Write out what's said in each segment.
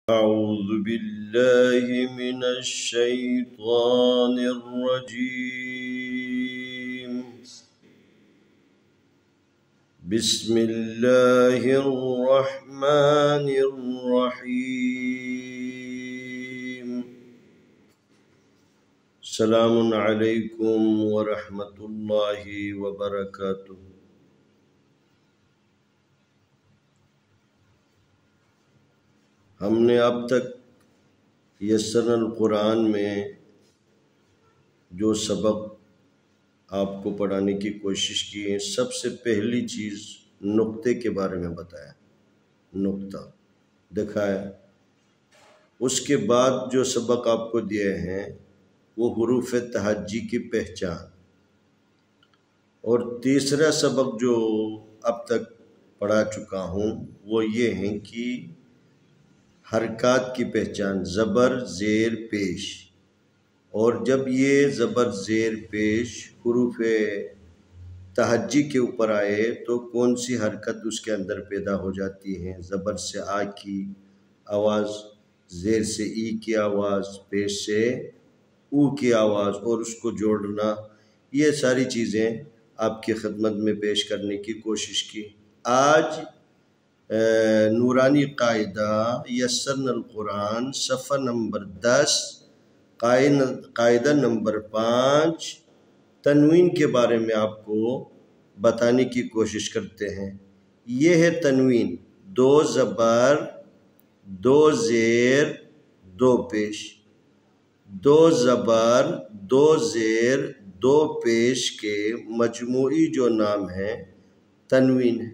أعوذ بالله من الشيطان الرجيم. بسم الله الرحمن الرحيم. السلام علیکم ورحمۃ اللہ وبرکاتہ. ہم نے اب تک یسرنا القرآن میں جو سبق آپ کو پڑھانے کی کوشش کی ہے، سب سے پہلی چیز نقطے کے بارے میں بتایا، نقطہ دکھایا. اس کے بعد جو سبق آپ کو دیے ہیں وہ حروف تہجی کی پہچان، اور تیسرا سبق جو اب تک پڑھا چکا ہوں وہ یہ ہیں کہ حرکات کی پہچان، زبر زیر پیش. اور جب یہ زبر زیر پیش حروف تہجی کے اوپر آئے تو کون سی حرکت اس کے اندر پیدا ہو جاتی ہے. زبر سے آ کی آواز، زیر سے ای کی آواز، پیش سے او کی آواز، اور اس کو جوڑنا، یہ ساری چیزیں آپ کی خدمت میں پیش کرنے کی کوشش کی. آج نورانی قاعدہ یسرنا القرآن صفحہ نمبر 10 قاعدہ نمبر 5 تنوین کے بارے میں آپ کو بتانے کی کوشش کرتے ہیں. یہ ہے تنوین، 2 زبر 2 زیر 2 پیش. 2 زبر 2 زیر 2 پیش کے مجموعی جو نام ہے تنوین ہے.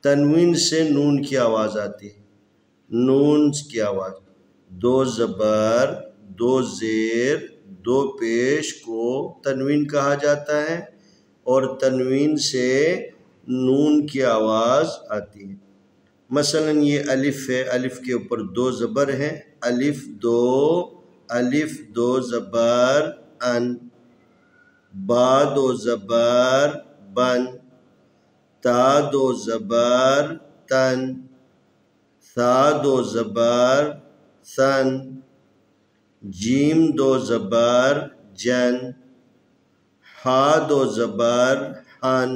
تنوین سے نون کی آواز آتی ہے، نون کی آواز. 2 زبر 2 زیر 2 پیش کو تنوین کہا جاتا ہے، اور تنوین سے نون کی آواز آتی ہے. مثلا یہ الف ہے، الف کے اوپر 2 زبر ہیں، الف 2 زبر ان. با 2 زبر بن. تا 2 زبر تن. ثا 2 زبر ثن. جیم 2 زبر جن. ہا 2 زبر ہن.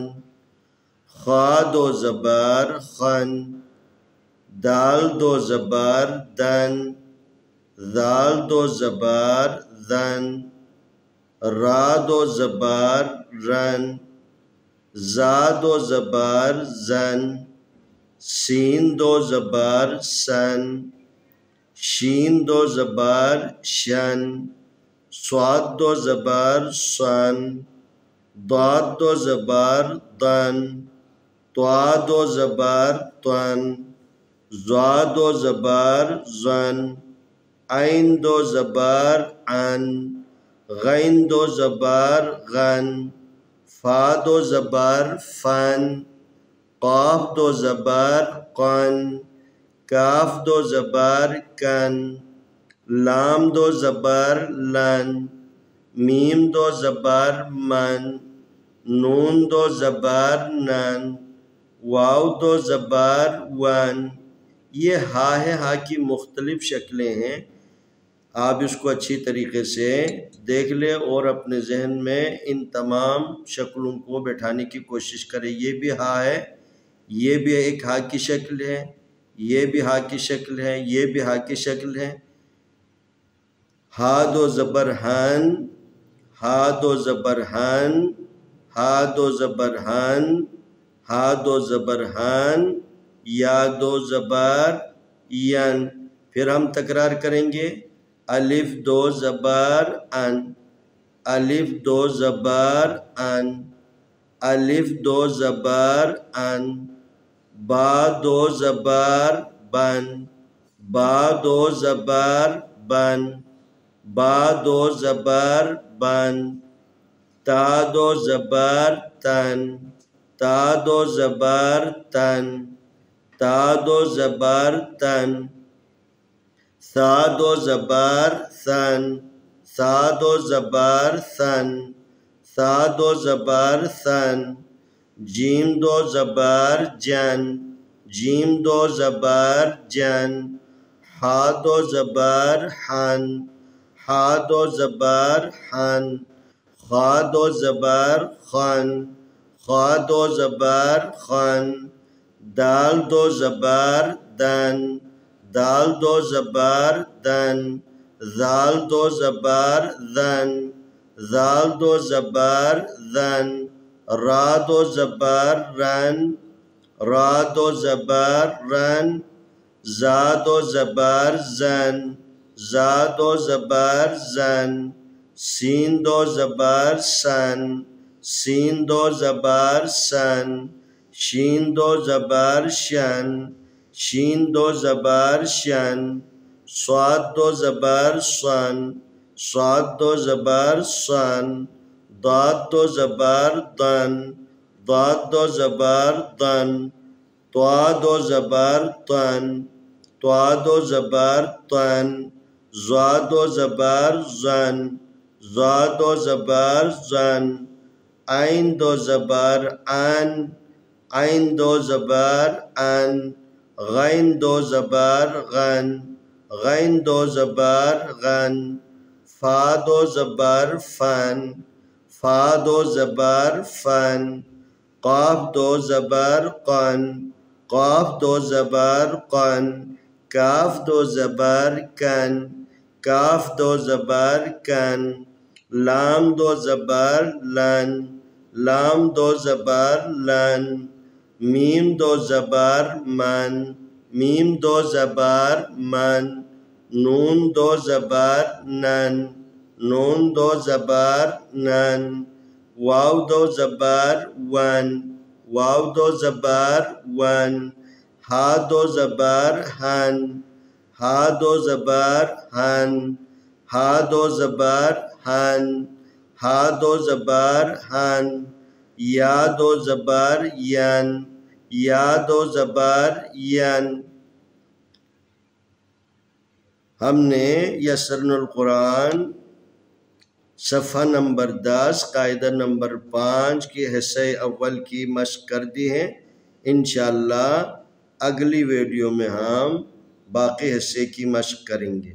خا 2 زبر خن. دال 2 زبر دن. ذال 2 زبر ذن. را 2 زبر رن. زا 2 زبر زن. سین 2 زبر سن. شین 2 زبر شن. صاد 2 زبر سن. ضاد 2 زبر ضن. طا 2 زبر طن. ظا 2 زبر ظن. عین 2 زبر عن. غین 2 زبر غن. فا 2 زبر فن. قاف 2 زبر قن. کاف 2 زبر کن. لام 2 زبر لن. میم 2 زبر من. نون 2 زبر نن. واو 2 زبر ون. یہ ہا ہے، ہا کی مختلف شکلیں ہیں. آپ اس کو اچھی طریقے سے دیکھ لیں اور اپنے ذہن میں ان تمام شکلوں کو بٹھانے کی کوشش کریں. یہ بھی ہا ہے، یہ بھی ایک ہا کی شکل ہے، یہ بھی ہا کی شکل ہے، یہ بھی ہا کی شکل ہے. ہا 2 زبر ہن. ہا 2 زبر ہن. ہا 2 زبر ہن. ہا 2 زبر ہن. یا 2 زبر ین. پھر ہم تکرار کریں گے. الف 2 زبر ان. الف 2 زبر ان. الف 2 زبر ان. با 2 زبر بن. با 2 زبر بن. با 2 زبر بن. تا 2 زبر تن. تا 2 زبر تن. تا 2 زبر تن. ثا 2 زبر ثن. ثا 2 زبر ثن. ثا 2 زبر ثن. جیم 2 زبر جن. جیم 2 زبر جن. ہا دو زبر حن، ہا دو زبر حن، خا دو زبر خن، خا دو زبر خن، دال دو زبر دن، دال دو زبر دن، ذال دو زبر ذن، ذال دو زبر ذن، را دو زبر رن، را دو زبر رن، زا دو زبر زن، زا دو زبر زن، سین دو زبر سن، سین دو زبر سن، شین دو زبر شن، شین دو زبر شن، صاد دو زبر صن، صاد دو زبر صن، ضاد دو زبر ضن، ضاد دو زبر ضن، طا دو زبر طن، طا دو زبر طن، ظا دو زبر زن، ظا دو زبر زن، عین دو زبر ان، عین دو زبر ان، غین دو زبر غن، غین دو زبر غن، فا دو زبر فن، فا دو زبر فن، قاف دو زبر قن، قاف دو زبر قن، کاف دو زبر کن، کاف دو زبر کن، لام دو زبر لن، لام دو زبر لن، میم دو زبر من، میم دو زبر من، نون دو زبر نن، نون دو زبر نن، واو دو زبر ون، واو دو زبر ون، ہا دو زبر ہن، ہا دو زبر ہن، ہا دو زبر ہن، ہا دو زبر ہن، یا دو زبر ین، یا دو زبر ین۔ ہم نے یسرنا القرآن صفحہ نمبر 10 قاعدہ نمبر 5 کی حصہ اول کی مشق کر دی ہے۔ انشاءاللہ اگلی ویڈیو میں ہم باقی حصے کی مشق کریں گے۔